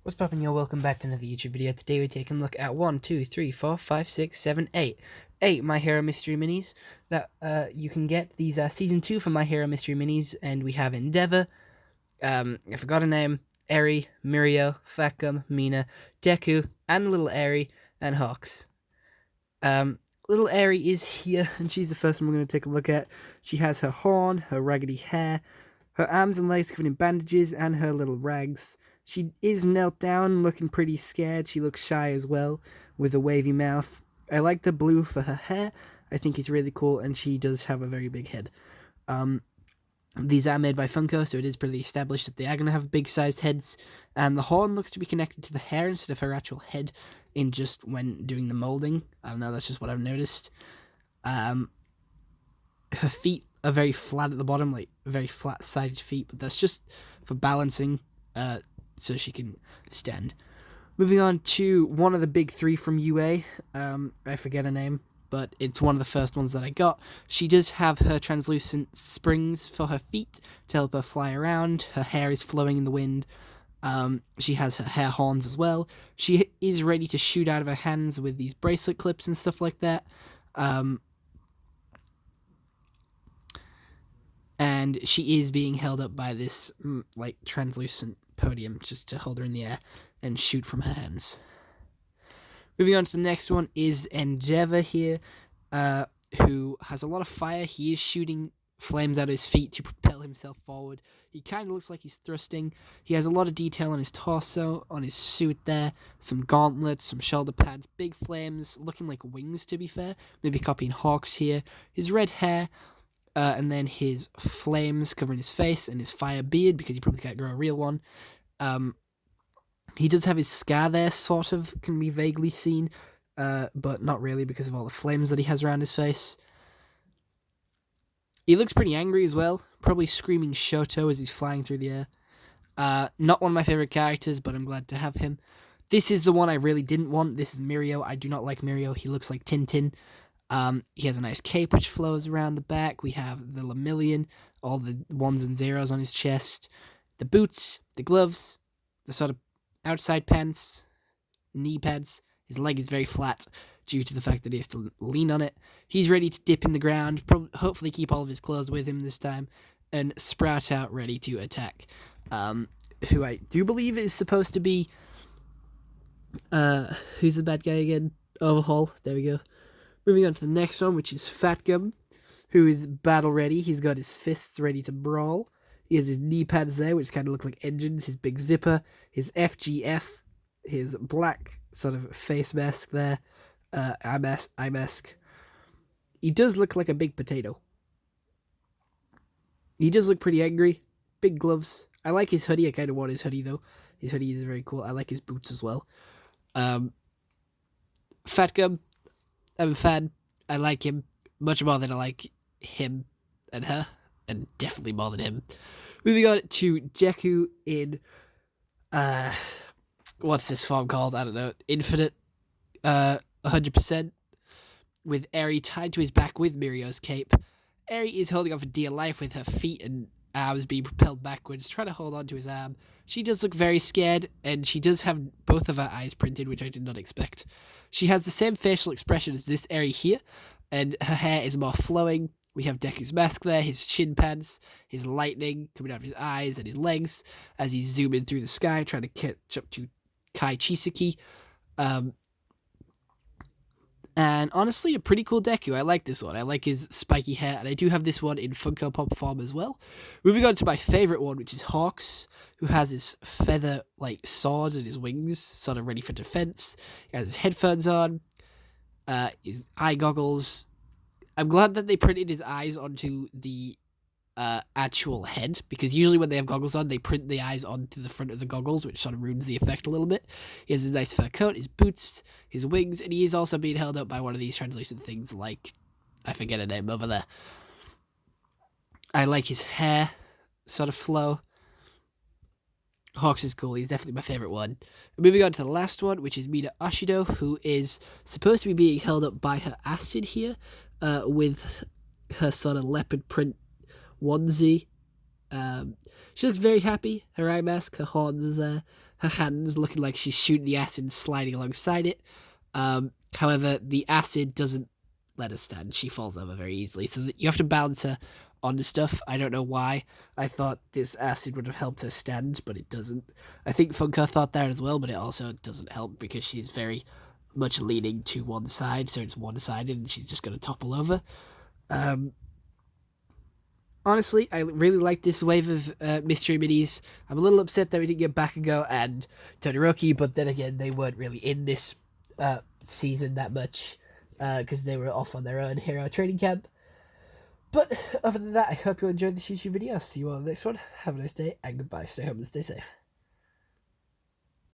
What's poppin', y'all? Welcome back to another YouTube video. Today we're taking a look at 1, 2, 3, 4, 5, 6, 7, 8. 8 My Hero Mystery Minis that you can get. These are Season 2 for My Hero Mystery Minis, and we have Endeavor, I forgot a name, Arie, Muriel, Facum, Mina, Deku, and little Arie, and Hawks. Little Arie is here, and she's the first one we're going to take a look at. She has her horn, her raggedy hair, her arms and legs covered in bandages, and her little rags. She is knelt down, looking pretty scared. She looks shy as well, with a wavy mouth. I like the blue for her hair. I think it's really cool, and she does have a very big head. These are made by Funko, so it is pretty established that they are going to have big-sized heads. And the horn looks to be connected to the hair instead of her actual head in just when doing the molding. I don't know, that's just what I've noticed. Her feet are very flat at the bottom, like very flat-sided feet, but that's just for balancing, so she can stand. Moving on to one of the big three from UA. I forget her name, but it's one of the first ones that I got. She does have her translucent springs for her feet to help her fly around. Her hair is flowing in the wind. She has her hair horns as well. She is ready to shoot out of her hands with these bracelet clips and stuff like that. And she is being held up by this, like, translucent podium just to hold her in the air and shoot from her hands. Moving on to the next one is Endeavor here, who has a lot of fire. He is shooting flames out of his feet to propel himself forward. He kind of looks like he's thrusting. He has a lot of detail on his torso, on his suit there, some gauntlets, some shoulder pads, big flames, looking like wings to be fair, maybe copying Hawks here. His red hair, and then his flames covering his face and his fire beard, because he probably can't grow a real one. He does have his scar there, sort of, can be vaguely seen, but not really because of all the flames that he has around his face. He looks pretty angry as well, probably screaming Shoto as he's flying through the air. Not one of my favorite characters, but I'm glad to have him. This is the one I really didn't want. This is Muriel. I do not like Muriel. He looks like Tintin. He has a nice cape which flows around the back. We have the Lemillion, all the ones and zeros on his chest, the boots, the gloves, the sort of outside pants, knee pads. His leg is very flat due to the fact that he has to lean on it. He's ready to dip in the ground, hopefully keep all of his clothes with him this time, and sprout out ready to attack. Who I do believe is supposed to be, who's the bad guy again? Overhaul, there we go. Moving on to the next one, which is Fat Gum, who is battle ready. He's got his fists ready to brawl. He has his knee pads there, which kind of look like engines, his big zipper, his FGF, his black sort of face mask there, eye mask. He does look like a big potato. He does look pretty angry. Big gloves. I like his hoodie. I kind of want his hoodie, though. His hoodie is very cool. I like his boots as well. Fat Gum, I'm a fan. I like him much more than I like him and her, and definitely more than him. Moving on to Deku in, what's this form called? I don't know. Infinite, 100%, with Arie tied to his back with Muriel's cape. Arie is holding on for dear life with her feet and arms being propelled backwards, trying to hold on to his arm. She does look very scared, and she does have both of her eyes printed, which I did not expect. She has the same facial expression as this Arie here, and her hair is more flowing. We have Deku's mask there, his shin pads, his lightning coming out of his eyes and his legs as he's zooming through the sky, trying to catch up to Kai Chisaki. And honestly, a pretty cool Deku. I like this one. I like his spiky hair, and I do have this one in Funko Pop form as well. Moving on to my favourite one, which is Hawks, who has his feather, like, swords and his wings, sort of ready for defense. He has his headphones on, his eye goggles. I'm glad that they printed his eyes onto the actual head, because usually when they have goggles on, they print the eyes onto the front of the goggles, which sort of ruins the effect a little bit. He has his nice fur coat, his boots, his wings, and he is also being held up by one of these translucent things, like, I forget a name over there. I like his hair sort of flow. Hawks is cool. He's definitely my favourite one. Moving on to the last one, which is Mina Ashido, who is supposed to be being held up by her acid here, with her sort of leopard print onesie. She looks very happy. Her eye mask, her horns there, her hands, looking like she's shooting the acid, sliding alongside it. However, the acid doesn't let her stand. She falls over very easily, so you have to balance her on stuff. I don't know why. I thought this acid would have helped her stand, but it doesn't. I think Funka thought that as well, but it also doesn't help because she's very much leaning to one side, so it's one-sided, and she's just going to topple over. Honestly, I really like this wave of mystery minis. I'm a little upset that we didn't get Bakugo and Todoroki, but then again, they weren't really in this season that much because they were off on their own hero training camp. But other than that, I hope you enjoyed this YouTube video. See you all in the next one. Have a nice day, and goodbye. Stay home and stay safe.